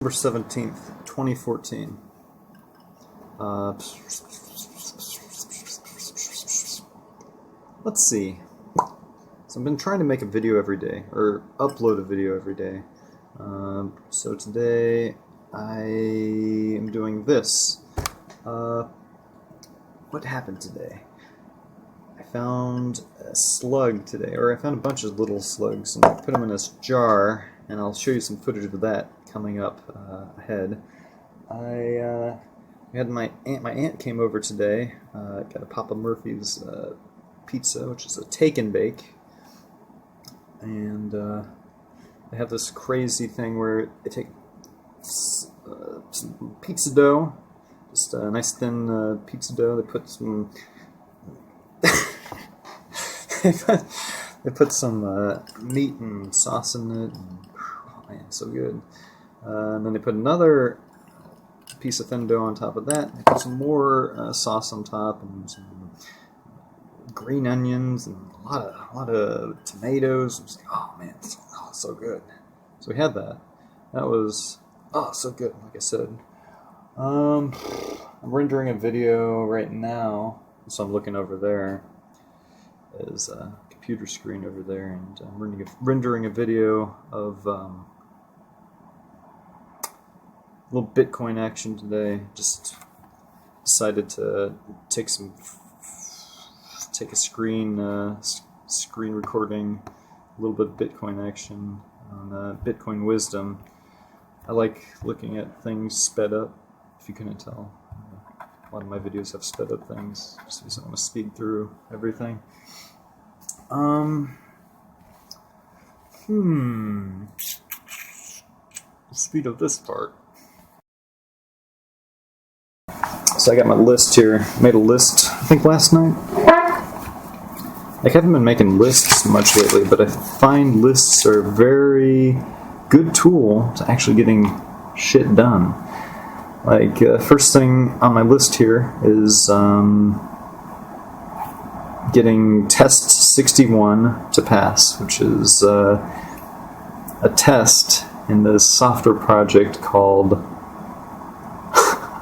November 17th, 2014. Let's see. So I've been trying to make a video every day, or upload a video every day. So today I am doing this. What happened today? I found a slug today, or I found a bunch of little slugs, and I put them in this jar, and I'll show you some footage of that coming up ahead. I had my aunt came over today. Got a Papa Murphy's pizza, which is a take and bake, and they have this crazy thing where they take some pizza dough, just a nice thin pizza dough. They put some they put some meat and sauce in it, and, oh man, so good. And then they put another piece of thin dough on top of that. They put some more sauce on top, and some green onions, and a lot of tomatoes. I was like, oh man, so good. So we had that. That was so good. Like I said, I'm rendering a video right now, so I'm looking over there. There's a computer screen over there, and I'm rendering a video of little Bitcoin action today. Just decided to take a screen recording, a little bit of Bitcoin action on Bitcoin wisdom. I like looking at things sped up, if you couldn't tell. A lot of my videos have sped up things, just because I want to speed through everything. The speed of this part. So I got my list here. Made a list, I think last night. I haven't been making lists much lately, but I find lists are a very good tool to actually getting shit done. Like, first thing on my list here is getting test 61 to pass, which is a test in this software project called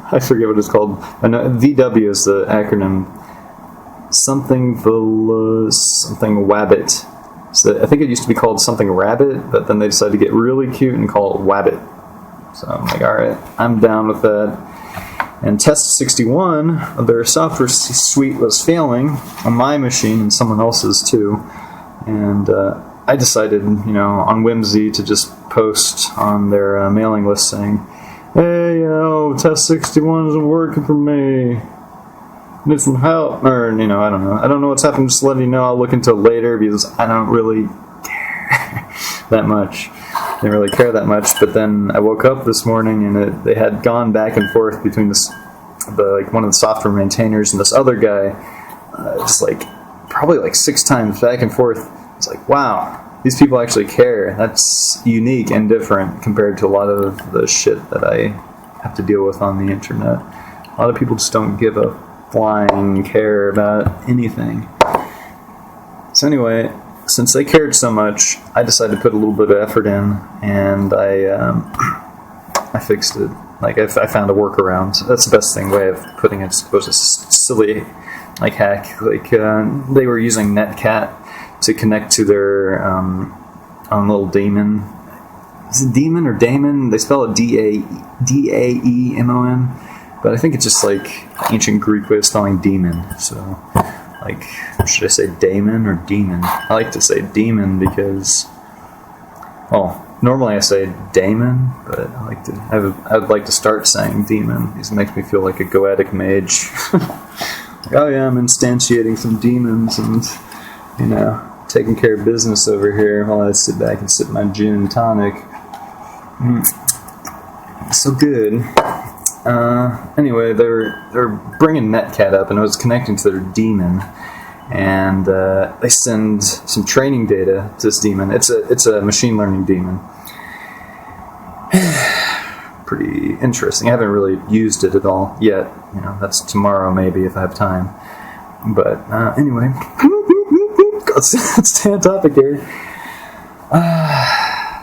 I forget what it's called. I know VW is the acronym. Something Wabbit. So I think it used to be called something Rabbit, but then they decided to get really cute and call it Wabbit. So I'm like, alright, I'm down with that. And test 61 of their software suite was failing on my machine and someone else's too. And I decided, on whimsy, to just post on their mailing list saying, hey, test 61 isn't working for me. Need some help. Or, I don't know. I don't know what's happening. Just letting you know. I'll look into it later because I don't really care that much. Didn't really care that much. But then I woke up this morning and they had gone back and forth between one of the software maintainers and this other guy, just probably 6 times back and forth. It's like, wow. These people actually care. That's unique and different compared to a lot of the shit that I have to deal with on the internet. A lot of people just don't give a flying care about anything. So anyway, since they cared so much, I decided to put a little bit of effort in, and I fixed it. I found a workaround. So that's the best way of putting it. It was a silly hack. They were using Netcat to connect to their own little daemon. Is it demon or daemon? They spell it D-A-E-M-O-N, but I think it's just ancient Greek way of spelling demon. So, should I say daemon or demon? I like to say demon because, normally I say daemon, but I would like to start saying demon because it makes me feel like a goetic mage. Oh yeah, I'm instantiating some demons and, taking care of business over here while I sit back and sip my gin and tonic. So good. Anyway, they're bringing Netcat up, and I was connecting to their daemon, and they send some training data to this daemon. It's a machine learning daemon. Pretty interesting. I haven't really used it at all yet. That's tomorrow maybe if I have time. But anyway. Let's stay on topic here.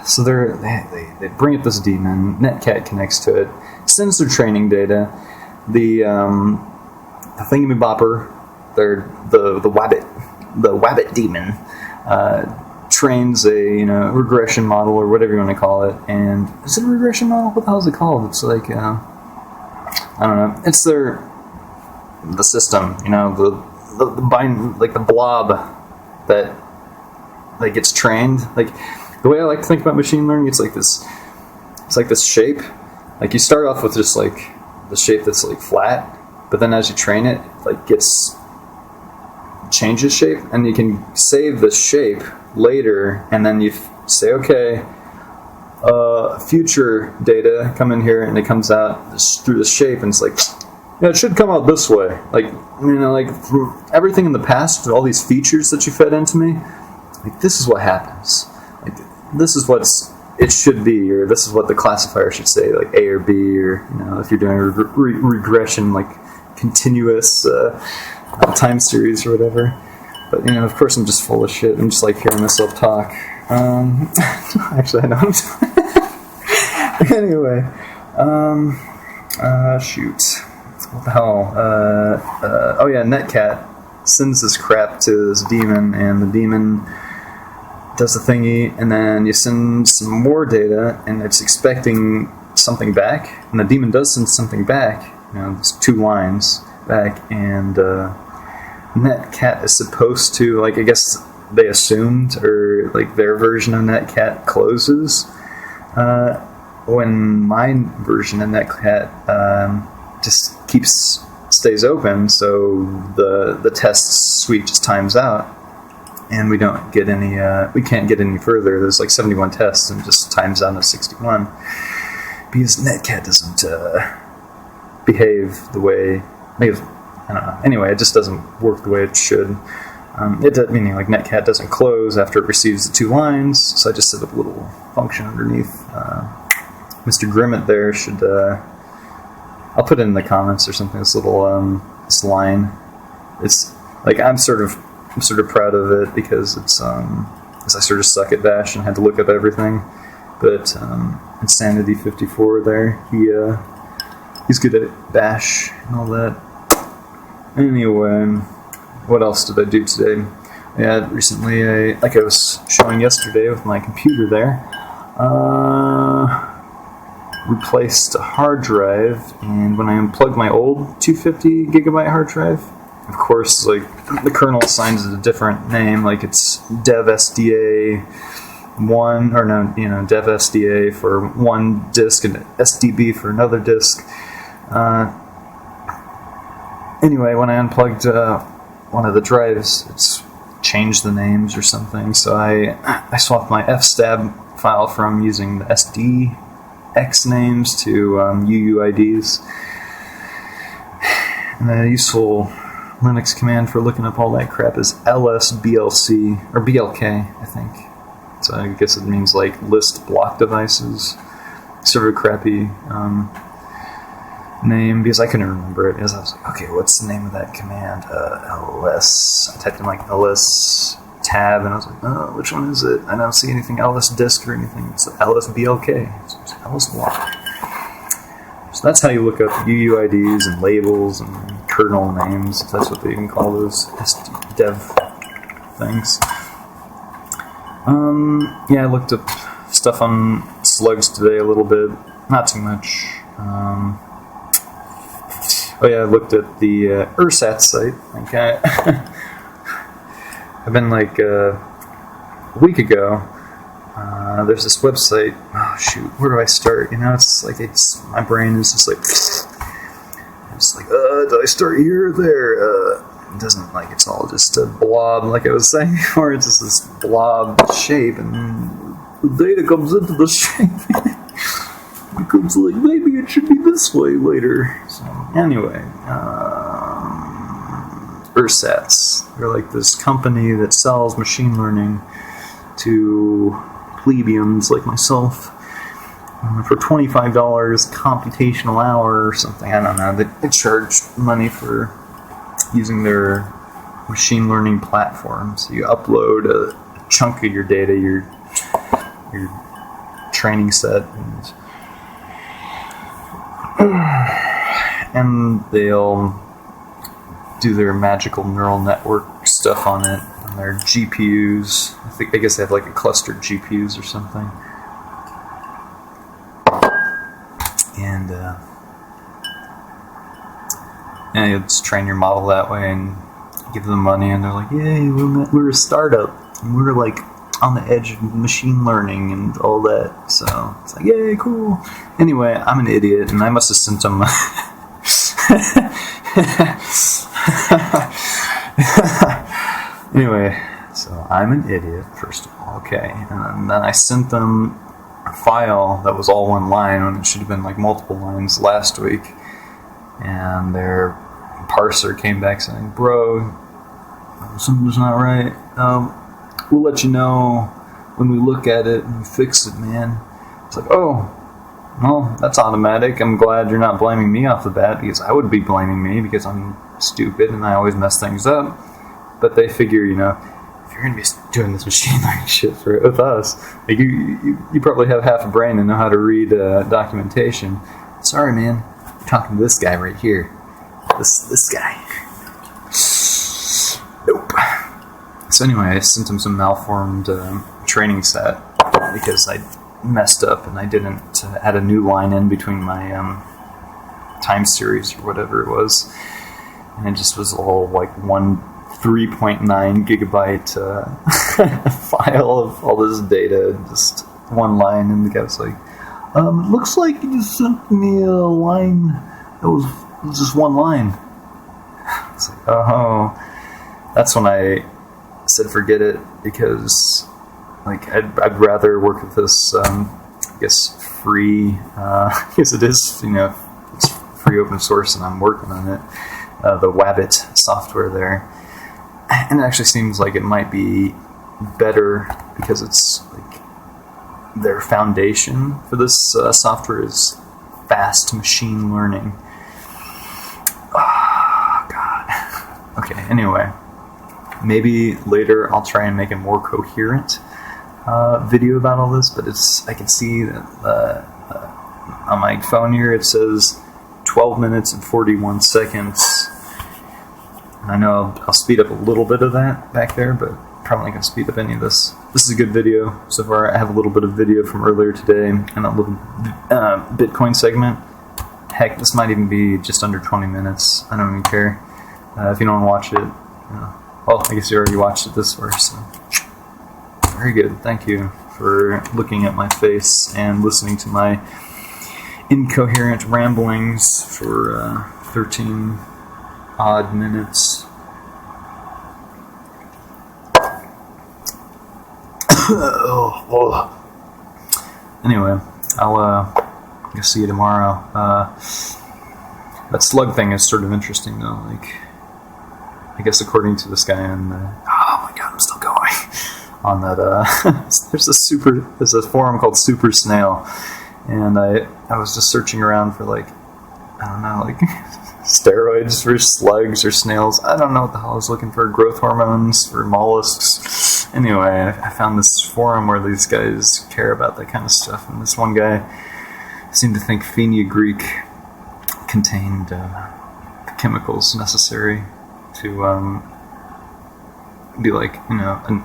So they bring up this daemon. Netcat connects to it, sends their training data. The thingamabopper, the Wabbit daemon, trains a regression model or whatever you want to call it. And is it a regression model? What the hell is it called? It's like I don't know. It's the system. The bind, like the blob that gets trained. Like the way I like to think about machine learning, it's like this shape. Like you start off with just like the shape that's like flat, but then as you train it, like changes shape, and you can save the shape later, and then you say, okay, future data come in here, and it comes out through the shape, and it's like, yeah, it should come out this way. Like like from everything in the past, all these features that you fed into me, like this is what happens. Like this is it should be, or this is what the classifier should say, like A or B, or if you're doing a regression, like continuous time series or whatever. But of course, I'm just full of shit. I'm just like hearing myself talk. Actually, I don't. Anyway, shoot, what the hell? Oh yeah, Netcat sends this crap to this daemon, and the daemon does the thingy, and then you send some more data, and it's expecting something back, and the daemon does send something back. There's 2 lines back, and Netcat is supposed to, like, I guess they assumed, or like their version of Netcat closes when my version of Netcat just stays open, so the test suite just times out, and we don't get any. We can't get any further. There's like 71 tests, and just times out at 61 because Netcat doesn't behave the way. Maybe, I don't know. Anyway, it just doesn't work the way it should. Meaning like Netcat doesn't close after it receives the 2 lines. So I just set up a little function underneath. Mr. Grimmett there should. I'll put it in the comments or something. This little this line. It's like I'm sort of proud of it because it's because I sort of suck at Bash and had to look up everything. But Insanity 54 there, he's good at Bash and all that. Anyway, what else did I do today? Yeah, recently, like I was showing yesterday with my computer there, replaced a hard drive, and when I unplugged my old 250 gigabyte hard drive, of course, like the kernel assigns it a different name, like it's devsda 1, or no, devsda for one disk and SDB for another disk. Anyway, when I unplugged one of the drives, it's changed the names or something, so I swapped my fstab file from using the SDX names to UUIDs. And a useful Linux command for looking up all that crap is lsblc, or blk, I think. So I guess it means like list block devices. Sort of a crappy name, because I couldn't remember it, because I was like, okay, what's the name of that command? ls. I typed in like ls tab, and I was like, oh, which one is it? I don't see anything ls disk or anything. It's lsblk. So it's ls block. So that's how you look up UUIDs and labels and kernel names, if that's what they even call those dev things. Yeah, I looked up stuff on slugs today a little bit, not too much. Oh yeah, I looked at the Ursat site. Like I've been like a week ago. There's this website. Oh shoot, where do I start? It's like my brain is just like. It's like, do I start here or there? It doesn't, like, it's all just a blob, like I was saying before. It's just this blob shape, and the data comes into the shape. It becomes like, maybe it should be this way later. So, anyway, Ursats. They're like this company that sells machine learning to plebeians like myself. For $25 computational hour or something, I don't know. They charge money for using their machine learning platform. So you upload a chunk of your data, your training set, and they'll do their magical neural network stuff on it, on their GPUs. I guess they have like a clustered GPUs or something. And yeah, you just train your model that way and give them money, and they're like, yay, we're a startup, and we're like on the edge of machine learning and all that. So it's like, yay, cool. Anyway, I'm an idiot, and I must have sent them anyway, so I'm an idiot, first of all, okay. And then I sent them a file that was all one line when it should have been like multiple lines last week. And their parser came back saying, bro, something's not right. We'll let you know when we look at it and fix it, man. It's like, oh, well, that's automatic. I'm glad you're not blaming me off the bat, because I would be blaming me because I'm stupid and I always mess things up. But they figure, you know, if you're going to be doing this machine learning shit with us, like you probably have half a brain and know how to read documentation. Sorry, man. I'm talking to this guy right here. This guy. Nope. So anyway, I sent him some malformed training set because I messed up and I didn't add a new line in between my time series or whatever it was, and it just was all like one 3.9 gigabyte file of all this data, just one line, and the guy was like, it looks like you just sent me a line that was just one line. It's like, oh, that's when I said forget it, because like I'd rather work with this I guess free because it is, you know, it's free open source and I'm working on it, the Wabbit software there, and it actually seems like it might be better because it's like their foundation for this software is fast machine learning. Oh god. Okay, anyway, maybe later I'll try and make a more coherent video about all this, but I can see that on my phone here it says 12 minutes and 41 seconds. And I know I'll speed up a little bit of that back there, but probably not going to speed up any of this. This is a good video so far. I have a little bit of video from earlier today and a little Bitcoin segment. Heck, this might even be just under 20 minutes. I don't even care. If you don't want to watch it, well, I guess you already watched it this far, so very good. Thank you for looking at my face and listening to my incoherent ramblings for 13 odd minutes. Anyway, I'll see you tomorrow. That slug thing is sort of interesting, though. Like, I guess according to this guy on oh my god, I'm still going on that. There's a forum called Super Snail, and I was just searching around for like, I don't know, like steroids for slugs or snails. I don't know what the hell I was looking for. Growth hormones for mollusks. Anyway, I found this forum where these guys care about that kind of stuff, and this one guy seemed to think fenugreek contained chemicals necessary to be like, you know, an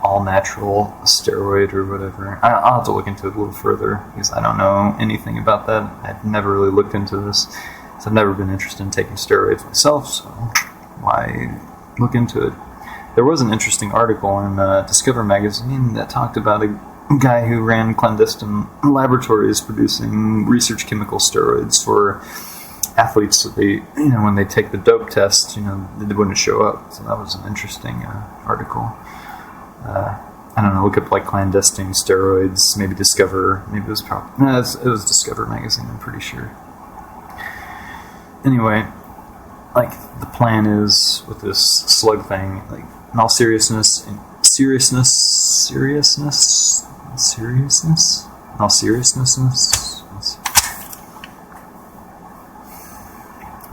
all-natural steroid or whatever. I'll have to look into it a little further because I don't know anything about that. I've never really looked into this. So I've never been interested in taking steroids myself, so why look into it? There was an interesting article in Discover magazine that talked about a guy who ran clandestine laboratories producing research chemical steroids for athletes, so they, you know, when they take the dope test, you know, they wouldn't show up. So that was an interesting article. I don't know, look up like clandestine steroids, maybe Discover, maybe it was probably, no, it was Discover magazine, I'm pretty sure. Anyway, like, the plan is with this slug thing, like, in all seriousness,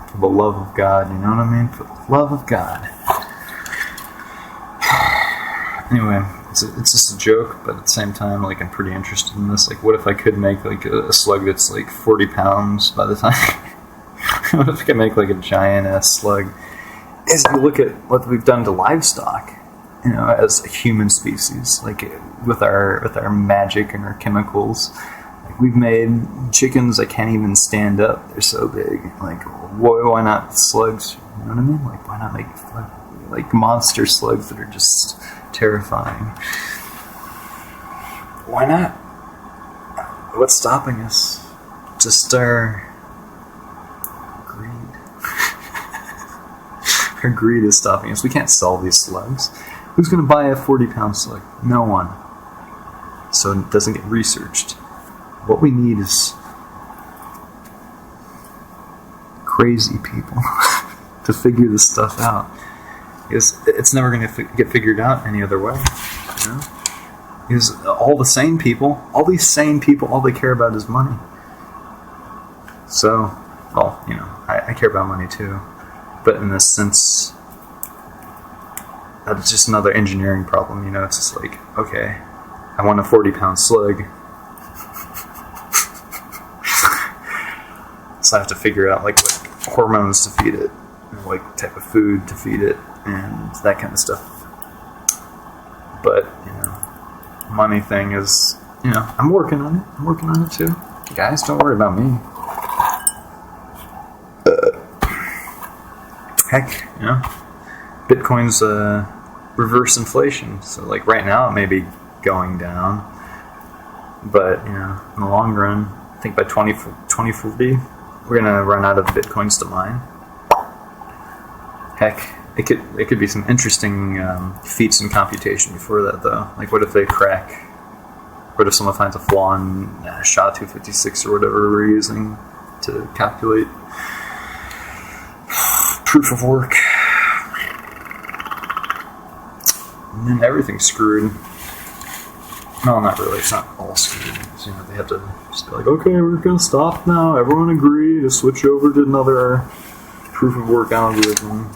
for the love of God, you know what I mean? For the love of God. Anyway, it's just a joke, but at the same time, like, I'm pretty interested in this. Like, what if I could make like a slug that's like 40 pounds by the time? What if I could make like a giant ass slug? As you look at what we've done to livestock, you know, as a human species, like with our magic and our chemicals, like we've made chickens that can't even stand up. They're so big. Like, why not slugs? You know what I mean? Like, why not make like monster slugs that are just terrifying? Why not? What's stopping us? Just our greed. Our greed is stopping us. We can't solve these slugs. Who's going to buy a 40-pound slug? No one. So it doesn't get researched. What we need is crazy people to figure this stuff out. Because it's never going to get figured out any other way. You know? Because all the sane people, all these sane people, all they care about is money. So, well, you know, I care about money too. But in this sense, that's just another engineering problem, you know. It's just like, okay, I want a 40-pound slug, so I have to figure out like what hormones to feed it, and what type of food to feed it, and that kind of stuff. But you know, money thing is, you know, I'm working on it. I'm working on it too. Guys, don't worry about me. Heck, you know, Bitcoin's reverse inflation. So like right now it may be going down, but you know, in the long run, I think by 2040 we're gonna run out of Bitcoins to mine. Heck, it could be some interesting feats in computation before that though. Like what if they crack? What if someone finds a flaw in SHA-256 or whatever we're using to calculate proof of work? And then everything's screwed. No, not really. It's not all screwed. You know, they have to just be like, okay, we're gonna stop now. Everyone agree to switch over to another proof of work algorithm.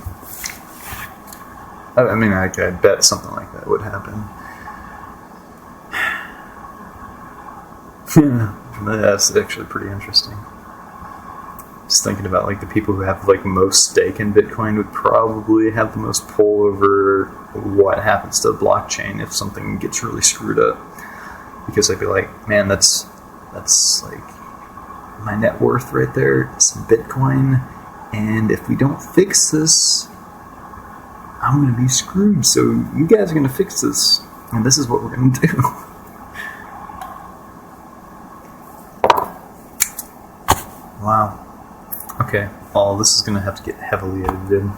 I mean, I bet something like that would happen. Yeah, that's actually pretty interesting. Just thinking about like the people who have like most stake in Bitcoin would probably have the most pull over what happens to the blockchain if something gets really screwed up. Because they'd be like, man, that's like my net worth right there, some Bitcoin, and if we don't fix this, I'm gonna be screwed. So you guys are gonna fix this, and this is what we're gonna do. Wow. Okay, all this is gonna have to get heavily edited.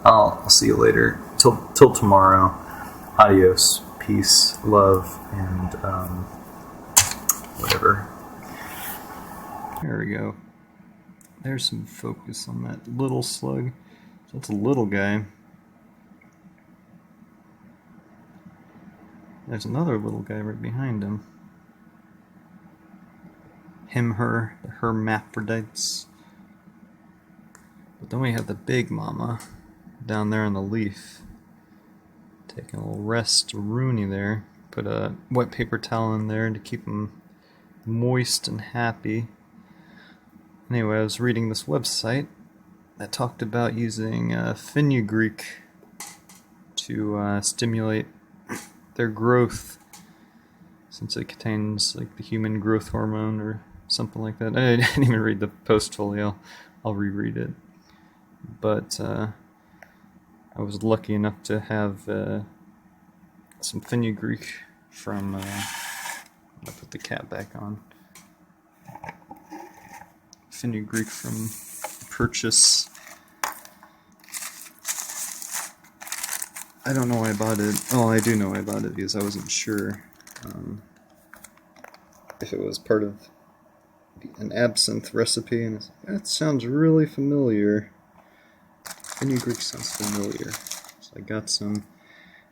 I'll see you later. Till tomorrow. Adios, peace, love, and whatever. There we go. There's some focus on that little slug. So that's a little guy. There's another little guy right behind him. Him, her, the hermaphrodites. But then we have the big mama down there on the leaf. Taking a little rest, Rooney there. Put a wet paper towel in there to keep him moist and happy. Anyway, I was reading this website that talked about using fenugreek to stimulate their growth, since it contains like the human growth hormone or something like that. I didn't even read the post fully. I'll reread it. But I was lucky enough to have some fenugreek from. I'll put the cap back on. Fenugreek from purchase. I don't know why I bought it. Oh, I do know why I bought it because I wasn't sure if it was part of an absinthe recipe, and that sounds really familiar. Fenugreek sounds familiar. So I got some.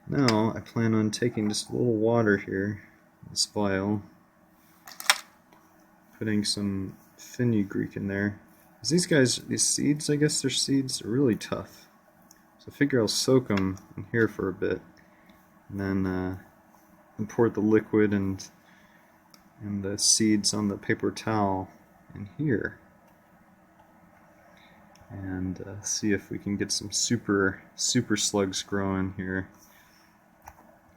Now I plan on taking just a little water here, this vial, putting some fenugreek in there. These seeds, I guess they're seeds, are really tough. So I figure I'll soak them in here for a bit. and then import the liquid and the seeds on the paper towel in here, and see if we can get some super slugs growing here.